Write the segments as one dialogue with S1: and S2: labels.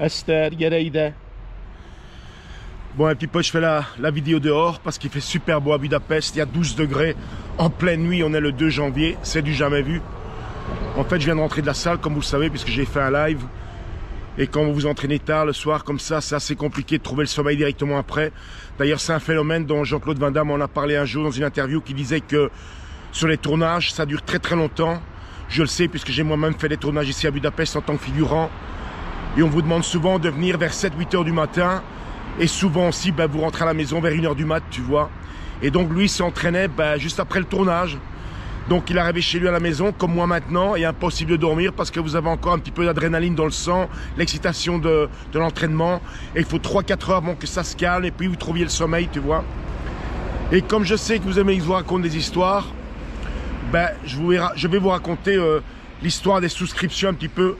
S1: Esther, Gereide. Bon, un petit peu, je fais la vidéo dehors parce qu'il fait super beau à Budapest. Il y a 12 degrés en pleine nuit. On est le 2 janvier. C'est du jamais vu. En fait, je viens de rentrer de la salle, comme vous le savez, puisque j'ai fait un live. Et quand vous vous entraînez tard le soir, comme ça, c'est assez compliqué de trouver le sommeil directement après. D'ailleurs, c'est un phénomène dont Jean-Claude Van Damme en a parlé un jour dans une interview qui disait que sur les tournages, ça dure très très longtemps. Je le sais puisque j'ai moi-même fait des tournages ici à Budapest en tant que figurant. Et on vous demande souvent de venir vers 7-8 heures du matin. Et souvent aussi, vous rentrez à la maison vers 1 heure du mat, tu vois. Et donc lui s'entraînait juste après le tournage. Donc il arrivait chez lui à la maison, comme moi maintenant, et impossible de dormir parce que vous avez encore un petit peu d'adrénaline dans le sang, l'excitation de l'entraînement. Et il faut 3-4 heures avant que ça se calme et puis vous trouviez le sommeil, tu vois. Et comme je sais que vous aimez que je vous raconte des histoires, je vais vous raconter l'histoire des souscriptions un petit peu,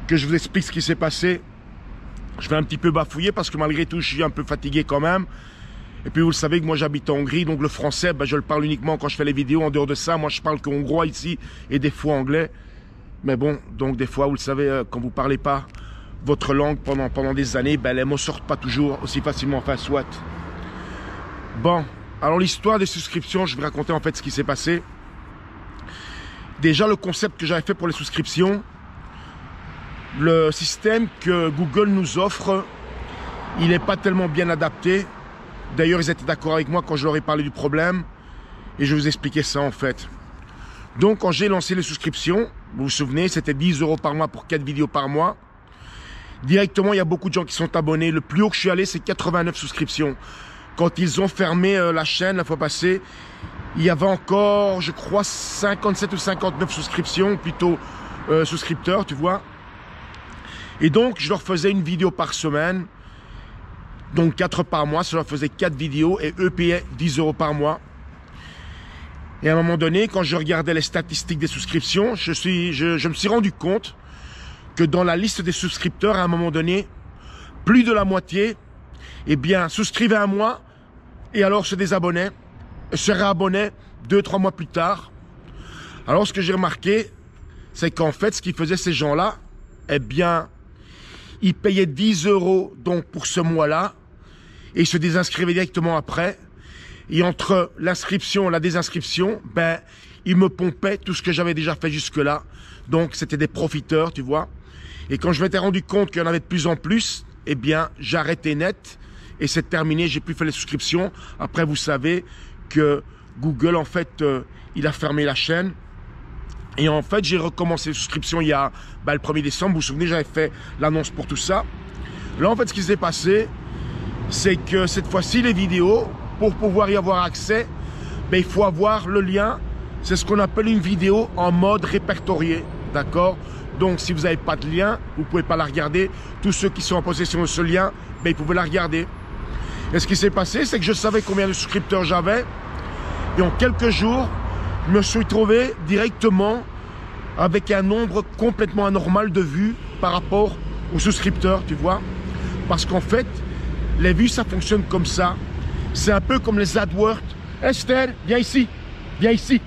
S1: que je vous explique ce qui s'est passé. Je vais un petit peu bafouiller parce que malgré tout, je suis un peu fatigué quand même. Et puis vous le savez que moi j'habite en Hongrie, donc le français, je le parle uniquement quand je fais les vidéos. En dehors de ça, moi je parle que hongrois ici et des fois anglais. Mais bon, donc des fois, vous le savez, quand vous ne parlez pas votre langue pendant des années, les mots ne sortent pas toujours aussi facilement, enfin soit. Bon, alors l'histoire des souscriptions, je vais raconter en fait ce qui s'est passé. Déjà le concept que j'avais fait pour les souscriptions, le système que Google nous offre, il n'est pas tellement bien adapté. D'ailleurs, ils étaient d'accord avec moi quand je leur ai parlé du problème. Et je vais vous expliquer ça en fait. Donc, quand j'ai lancé les souscriptions, vous vous souvenez, c'était 10 € par mois pour 4 vidéos par mois. Directement, il y a beaucoup de gens qui sont abonnés. Le plus haut que je suis allé, c'est 89 souscriptions. Quand ils ont fermé la chaîne la fois passée, il y avait encore, je crois, 57 ou 59 souscriptions, plutôt souscripteurs, tu vois. Et donc, je leur faisais une vidéo par semaine. Donc 4 par mois, ça leur faisait 4 vidéos et eux payaient 10 € par mois. Et à un moment donné, quand je regardais les statistiques des souscriptions, je me suis rendu compte que dans la liste des souscripteurs, à un moment donné, plus de la moitié, souscrivaient un mois et alors se désabonnaient, se réabonnaient 2-3 mois plus tard. Alors ce que j'ai remarqué, c'est qu'en fait, ce qu'ils faisaient ces gens-là, ils payaient 10 € donc pour ce mois-là, et ils se désinscrivaient directement après. Et entre l'inscription et la désinscription, ils me pompaient tout ce que j'avais déjà fait jusque-là. Donc, c'était des profiteurs, tu vois. Et quand je m'étais rendu compte qu'il y en avait de plus en plus, j'ai arrêté net. Et c'est terminé, j'ai plus fait les souscriptions. Après, vous savez que Google, en fait, il a fermé la chaîne. Et en fait, j'ai recommencé les souscriptions il y a le 1er décembre. Vous vous souvenez, j'avais fait l'annonce pour tout ça. Là, en fait, ce qui s'est passé, c'est que cette fois-ci, les vidéos, pour pouvoir y avoir accès, il faut avoir le lien. C'est ce qu'on appelle une vidéo en mode répertorié. D'accord? Donc, si vous n'avez pas de lien, vous ne pouvez pas la regarder. Tous ceux qui sont en possession de ce lien, ils pouvaient la regarder. Et ce qui s'est passé, c'est que je savais combien de souscripteurs j'avais. Et en quelques jours, je me suis trouvé directement avec un nombre complètement anormal de vues par rapport aux souscripteurs, tu vois. Parce qu'en fait, les vues, ça fonctionne comme ça. C'est un peu comme les AdWords. Esther, viens ici, viens ici.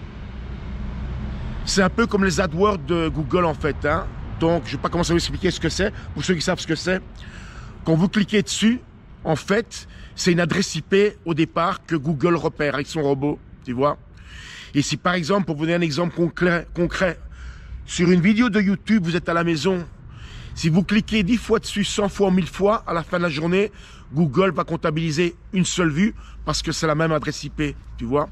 S1: C'est un peu comme les AdWords de Google, en fait. Hein. Donc, je ne vais pas commencer à vous expliquer ce que c'est. Pour ceux qui savent ce que c'est, quand vous cliquez dessus, en fait, c'est une adresse IP au départ que Google repère avec son robot, tu vois. Et si par exemple, pour vous donner un exemple concret, sur une vidéo de YouTube, vous êtes à la maison, si vous cliquez 10 fois dessus, 100 fois, 1000 fois, à la fin de la journée, Google va comptabiliser une seule vue parce que c'est la même adresse IP, tu vois.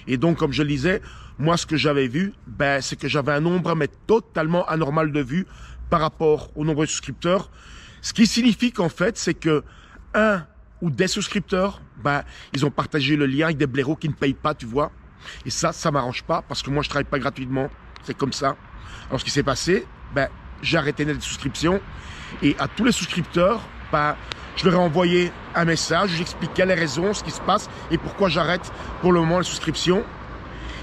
S1: Et donc, comme je le disais, moi, ce que j'avais vu, c'est que j'avais un nombre, mais totalement anormal de vues par rapport au nombre de souscripteurs. Ce qui signifie qu'en fait, c'est que un ou des souscripteurs, ils ont partagé le lien avec des blaireaux qui ne payent pas, tu vois. Et ça m'arrange pas parce que moi, je travaille pas gratuitement. C'est comme ça. Alors, ce qui s'est passé, j'ai arrêté les souscriptions et à tous les souscripteurs, je leur ai envoyé un message, j'expliquais les raisons, ce qui se passe et pourquoi j'arrête pour le moment les souscriptions.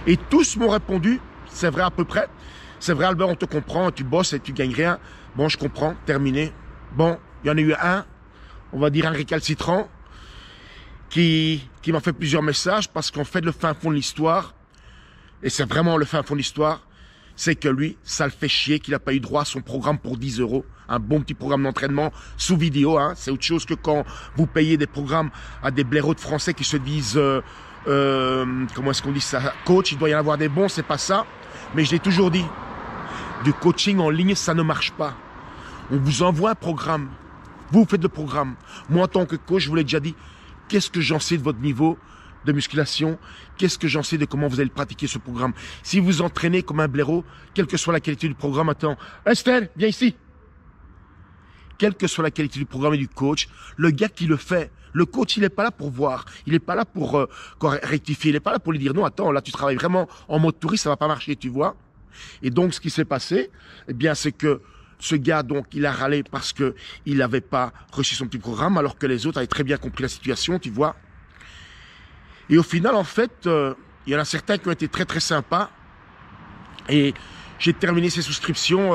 S1: Et tous m'ont répondu, c'est vrai à peu près, c'est vrai Albert, on te comprend, tu bosses et tu gagnes rien. Bon, je comprends, terminé. Bon, il y en a eu un, on va dire un récalcitrant, qui m'a fait plusieurs messages parce qu'en fait, le fin fond de l'histoire, et c'est vraiment le fin fond de l'histoire, c'est que lui, ça le fait chier qu'il n'a pas eu droit à son programme pour 10 €. Un bon petit programme d'entraînement sous vidéo. Hein. C'est autre chose que quand vous payez des programmes à des blaireaux de français qui se disent, comment est-ce qu'on dit ça, coach, il doit y en avoir des bons, c'est pas ça. Mais je l'ai toujours dit, du coaching en ligne, ça ne marche pas. On vous envoie un programme. Vous faites le programme. Moi, en tant que coach, je vous l'ai déjà dit, qu'est-ce que j'en sais de votre niveau de musculation? Qu'est-ce que j'en sais de comment vous allez pratiquer ce programme? Si vous entraînez comme un blaireau, quelle que soit la qualité du programme, attends, Estelle, viens ici. Quelle que soit la qualité du programme et du coach, le gars qui le fait, le coach, il n'est pas là pour voir, il n'est pas là pour rectifier, il n'est pas là pour lui dire non, attends, là tu travailles vraiment en mode touriste, ça va pas marcher, tu vois. Et donc ce qui s'est passé, eh bien c'est que ce gars, donc, il a râlé parce que il n'avait pas reçu son petit programme, alors que les autres avaient très bien compris la situation, tu vois. Et au final, en fait, il y en a certains qui ont été très très sympas. Et j'ai terminé ces souscriptions.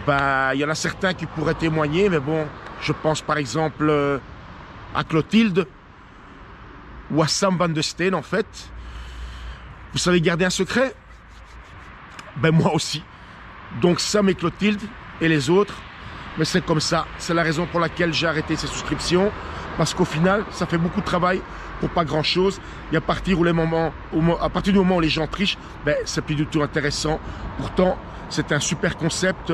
S1: Il y en a certains qui pourraient témoigner, mais bon, je pense par exemple à Clotilde ou à Sam Van de Steen, en fait. Vous savez garder un secret? Ben moi aussi. Donc Sam et Clotilde et les autres, mais c'est comme ça. C'est la raison pour laquelle j'ai arrêté ces souscriptions, parce qu'au final, ça fait beaucoup de travail pour pas grand chose. Et à partir du moment où les gens trichent, ben c'est plus du tout intéressant. Pourtant, c'est un super concept.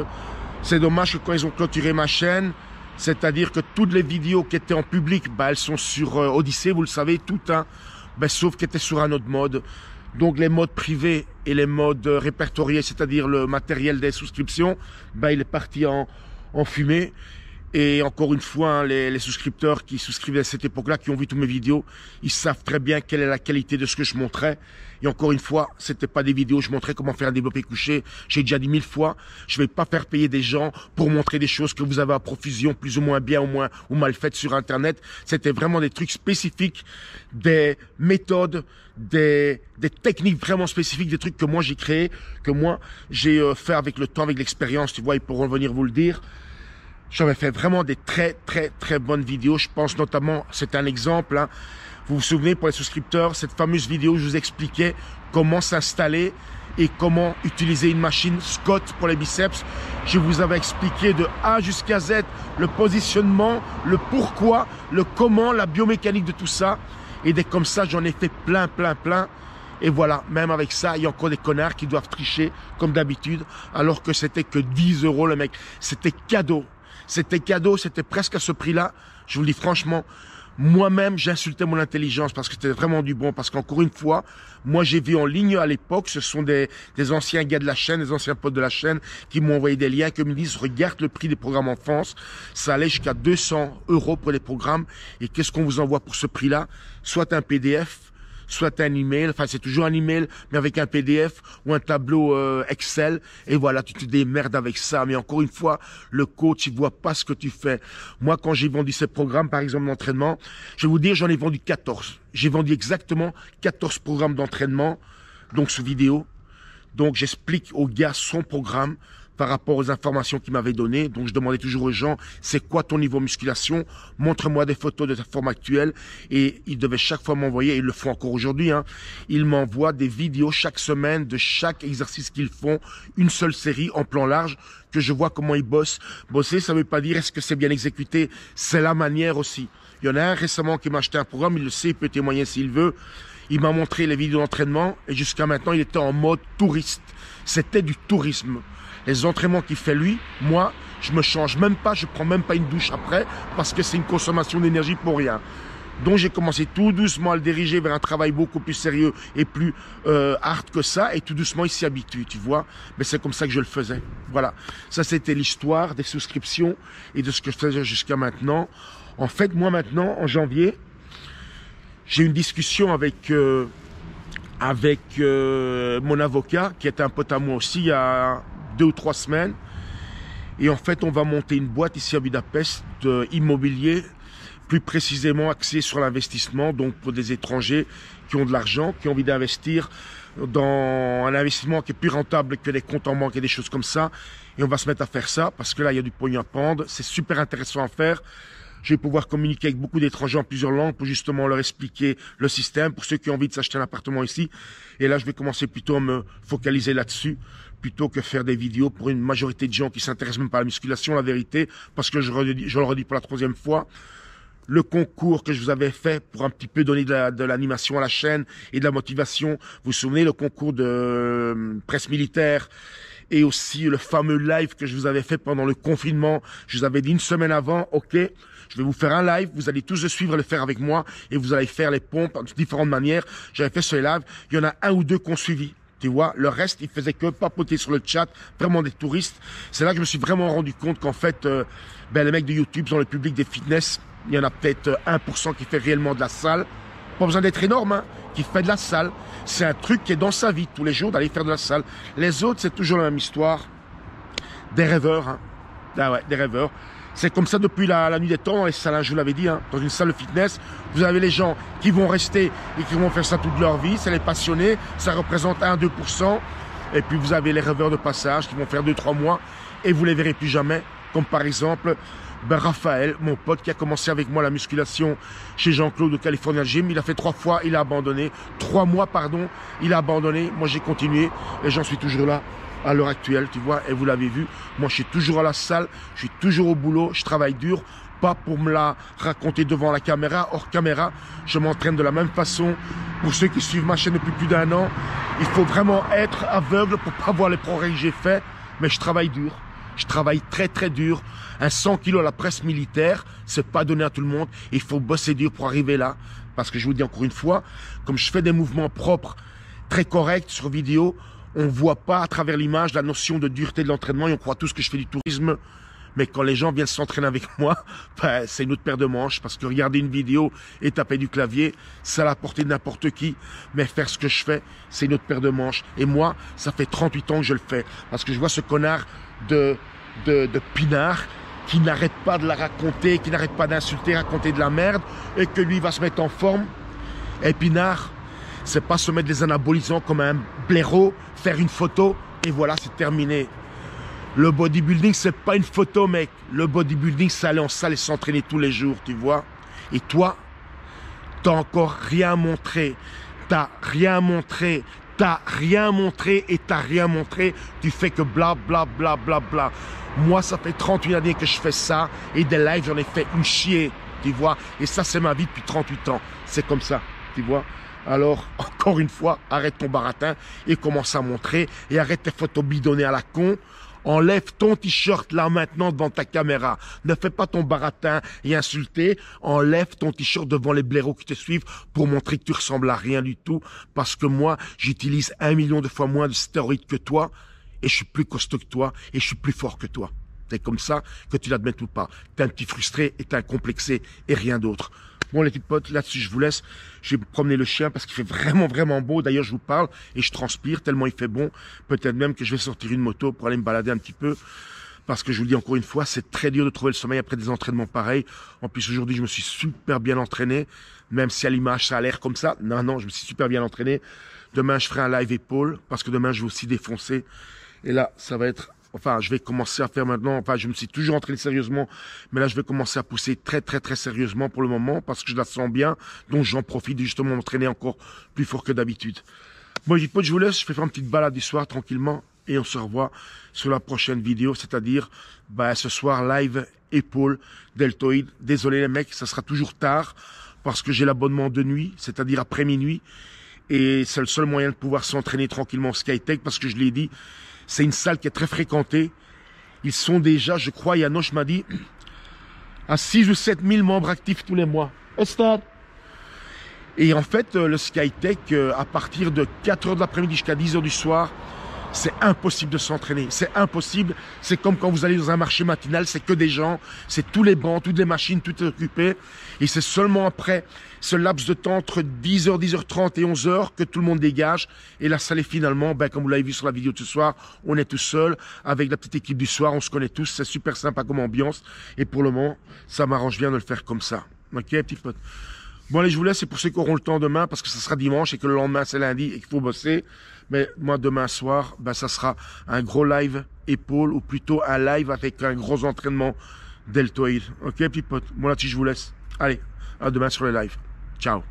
S1: C'est dommage que quand ils ont clôturé ma chaîne, c'est-à-dire que toutes les vidéos qui étaient en public, ben elles sont sur Odyssée, vous le savez, toutes, hein, ben sauf qu'elles étaient sur un autre mode. Donc les modes privés et les modes répertoriés, c'est-à-dire le matériel des souscriptions, ben il est parti en fumée. Et encore une fois, hein, les souscripteurs qui souscrivaient à cette époque-là, qui ont vu tous mes vidéos, ils savent très bien quelle est la qualité de ce que je montrais. Et encore une fois, c'était pas des vidéos, je montrais comment faire un développé couché. J'ai déjà dit 1000 fois, je vais pas faire payer des gens pour montrer des choses que vous avez à profusion, plus ou moins bien ou mal faites sur Internet. C'était vraiment des trucs spécifiques, des méthodes, des techniques vraiment spécifiques, des trucs que moi j'ai créés, que moi j'ai fait avec le temps, avec l'expérience. Tu vois, ils pourront venir vous le dire. J'avais fait vraiment des très bonnes vidéos. Je pense notamment, c'est un exemple, hein. Vous vous souvenez pour les souscripteurs, cette fameuse vidéo où je vous expliquais comment s'installer et comment utiliser une machine Scott pour les biceps. Je vous avais expliqué de A jusqu'à Z le positionnement, le pourquoi, le comment, la biomécanique de tout ça. Et dès comme ça, j'en ai fait plein. Et voilà, même avec ça, il y a encore des connards qui doivent tricher comme d'habitude, alors que c'était que 10 € le mec. C'était cadeau. C'était cadeau, c'était presque à ce prix-là. Je vous le dis franchement, moi-même, j'insultais mon intelligence parce que c'était vraiment du bon. Parce qu'encore une fois, moi, j'ai vu en ligne à l'époque, ce sont des anciens gars de la chaîne, des anciens potes de la chaîne qui m'ont envoyé des liens, qui me disent, regarde le prix des programmes en France. Ça allait jusqu'à 200 € pour les programmes. Et qu'est-ce qu'on vous envoie pour ce prix-là? Soit un PDF, soit un email, enfin c'est toujours un email, mais avec un PDF ou un tableau Excel, et voilà, tu te démerdes avec ça. Mais encore une fois, le coach, il voit pas ce que tu fais. Moi, quand j'ai vendu ces programmes, par exemple d'entraînement, je vais vous dire, j'en ai vendu 14. J'ai vendu exactement 14 programmes d'entraînement, donc sous vidéo. Donc j'explique au gars son programme par rapport aux informations qu'il m'avait données. Donc je demandais toujours aux gens, c'est quoi ton niveau musculation? Montre-moi des photos de ta forme actuelle. Et ils devaient chaque fois m'envoyer, et ils le font encore aujourd'hui, hein, ils m'envoient des vidéos chaque semaine de chaque exercice qu'ils font, une seule série en plan large, que je vois comment ils bossent. Bosser, ça ne veut pas dire est-ce que c'est bien exécuté, c'est la manière aussi. Il y en a un récemment qui m'a acheté un programme, il le sait, il peut témoigner s'il veut. Il m'a montré les vidéos d'entraînement et jusqu'à maintenant, il était en mode touriste. C'était du tourisme. Les entraînements qu'il fait lui, moi, je me change même pas, je prends même pas une douche après parce que c'est une consommation d'énergie pour rien. Donc j'ai commencé tout doucement à le diriger vers un travail beaucoup plus sérieux et plus hard que ça, et tout doucement il s'y habitue, tu vois. Mais c'est comme ça que je le faisais. Voilà, ça c'était l'histoire des souscriptions et de ce que je faisais jusqu'à maintenant. En fait, moi maintenant, en janvier, j'ai eu une discussion avec mon avocat, qui est un pote à moi aussi, il y a 2 ou 3 semaines. Et en fait, on va monter une boîte ici à Budapest immobilier, plus précisément axée sur l'investissement, donc pour des étrangers qui ont de l'argent, qui ont envie d'investir dans un investissement qui est plus rentable que les comptes en banque et des choses comme ça. Et on va se mettre à faire ça, parce que là, il y a du pognon à prendre. C'est super intéressant à faire. Je vais pouvoir communiquer avec beaucoup d'étrangers en plusieurs langues pour justement leur expliquer le système, pour ceux qui ont envie de s'acheter un appartement ici. Et là, je vais commencer plutôt à me focaliser là-dessus, plutôt que faire des vidéos pour une majorité de gens qui s'intéressent même pas à la musculation, la vérité, parce que je le redis pour la 3e fois, le concours que je vous avais fait pour un petit peu donner de l'animation à la chaîne et de la motivation. Vous vous souvenez, le concours de presse militaire et aussi le fameux live que je vous avais fait pendant le confinement. Je vous avais dit une semaine avant, ok, je vais vous faire un live, vous allez tous le suivre et le faire avec moi et vous allez faire les pompes de différentes manières. J'avais fait ce live, il y en a 1 ou 2 qui ont suivi. Tu vois, le reste, ils faisaient que papoter sur le chat, vraiment des touristes. C'est là que je me suis vraiment rendu compte qu'en fait, les mecs de YouTube sont le public des fitness. Il y en a peut-être 1% qui fait réellement de la salle. Pas besoin d'être énorme, hein, qui fait de la salle. C'est un truc qui est dans sa vie tous les jours d'aller faire de la salle. Les autres, c'est toujours la même histoire. Des rêveurs, hein. Ah ouais, des rêveurs. C'est comme ça depuis la nuit des temps dans les salles, hein, je vous l'avais dit, hein, dans une salle de fitness. Vous avez les gens qui vont rester et qui vont faire ça toute leur vie. C'est les passionnés, ça représente 1-2%. Et puis vous avez les rêveurs de passage qui vont faire 2-3 mois et vous les verrez plus jamais. Comme par exemple, Raphaël, mon pote qui a commencé avec moi la musculation chez Jean-Claude au California Gym. Il a fait 3 fois, il a abandonné. 3 mois, pardon, il a abandonné. Moi, j'ai continué et j'en suis toujours là à l'heure actuelle, tu vois. Et vous l'avez vu, moi, je suis toujours à la salle, je suis toujours au boulot, je travaille dur. Pas pour me la raconter devant la caméra, hors caméra. Je m'entraîne de la même façon. Pour ceux qui suivent ma chaîne depuis plus d'1 an, il faut vraiment être aveugle pour pas voir les progrès que j'ai faits. Mais je travaille dur. Je travaille très très dur. Un 100 kilos à la presse militaire, c'est pas donné à tout le monde. Il faut bosser dur pour arriver là. Parce que je vous dis encore une fois, comme je fais des mouvements propres, très corrects sur vidéo, on voit pas à travers l'image la notion de dureté de l'entraînement et on croit tous que je fais du tourisme. Mais quand les gens viennent s'entraîner avec moi, c'est une autre paire de manches. Parce que regarder une vidéo et taper du clavier, c'est à la portée de n'importe qui. Mais faire ce que je fais, c'est une autre paire de manches. Et moi, ça fait 38 ans que je le fais. Parce que je vois ce connard de Pinard qui n'arrête pas de la raconter, qui n'arrête pas d'insulter, raconter de la merde, et que lui va se mettre en forme. Et Pinard, c'est pas se mettre des anabolisants comme un blaireau, faire une photo, et voilà, c'est terminé. Le bodybuilding, c'est pas une photo, mec. Le bodybuilding, c'est aller en salle et s'entraîner tous les jours, tu vois. Et toi, t'as encore rien montré. T'as rien montré. T'as rien montré et t'as rien montré. Tu fais que bla bla bla bla bla. Moi, ça fait 38 années que je fais ça. Et des lives, j'en ai fait une chier, tu vois. Et ça, c'est ma vie depuis 38 ans. C'est comme ça, tu vois. Alors, encore une fois, arrête ton baratin et commence à montrer. Et arrête tes photos bidonnées à la con. Enlève ton t-shirt là maintenant devant ta caméra. Ne fais pas ton baratin et insulter. Enlève ton t-shirt devant les blaireaux qui te suivent pour montrer que tu ressembles à rien du tout. Parce que moi, j'utilise 1 million de fois moins de stéroïdes que toi. Et je suis plus costaud que toi. Et je suis plus fort que toi. C'est comme ça que tu l'admettes ou pas. T'es un petit frustré et t'es un complexé et rien d'autre. Bon les petits potes, là-dessus je vous laisse. Je vais promener le chien parce qu'il fait vraiment vraiment beau. D'ailleurs je vous parle et je transpire tellement il fait bon. Peut-être même que je vais sortir une moto pour aller me balader un petit peu. Parce que je vous le dis encore une fois, c'est très dur de trouver le sommeil après des entraînements pareils. En plus aujourd'hui je me suis super bien entraîné. Même si à l'image ça a l'air comme ça. Non, je me suis super bien entraîné. Demain je ferai un live épaule parce que demain je vais aussi défoncer. Et là ça va être... Enfin, je vais commencer à faire maintenant, enfin, je me suis toujours entraîné sérieusement, mais là, je vais commencer à pousser très, très, très sérieusement pour le moment, parce que je la sens bien, donc j'en profite de justement m'entraîner encore plus fort que d'habitude. Bon, les potes, je vous laisse, je vais faire une petite balade du soir, tranquillement, et on se revoit sur la prochaine vidéo, c'est-à-dire, ce soir, live, épaule, deltoïde. Désolé les mecs, ça sera toujours tard, parce que j'ai l'abonnement de nuit, c'est-à-dire après minuit, et c'est le seul moyen de pouvoir s'entraîner tranquillement au Skytech, parce que je l'ai dit, c'est une salle qui est très fréquentée. Ils sont déjà, je crois, Yanoche m'a dit, à 6 ou 7 000 membres actifs tous les mois. Et en fait, le Skytech, à partir de 4 h de l'après-midi jusqu'à 10 h du soir, c'est impossible de s'entraîner. C'est impossible. C'est comme quand vous allez dans un marché matinal, c'est que des gens, c'est tous les bancs, toutes les machines, tout est occupé. Et c'est seulement après ce laps de temps entre 10 h, 10 h 30 et 11 h que tout le monde dégage. Et la salle est finalement, comme vous l'avez vu sur la vidéo de ce soir, on est tout seul avec la petite équipe du soir, on se connaît tous, c'est super sympa comme ambiance. Et pour le moment, ça m'arrange bien de le faire comme ça. Ok, petit pote. Bon allez, je vous laisse, c'est pour ceux qui auront le temps demain, parce que ça sera dimanche et que le lendemain c'est lundi et qu'il faut bosser. Mais moi demain soir, ça sera un gros live épaule, ou plutôt un live avec un gros entraînement deltoïde. Ok, pipote. Moi là-dessus, je vous laisse. Allez, à demain sur les lives. Ciao.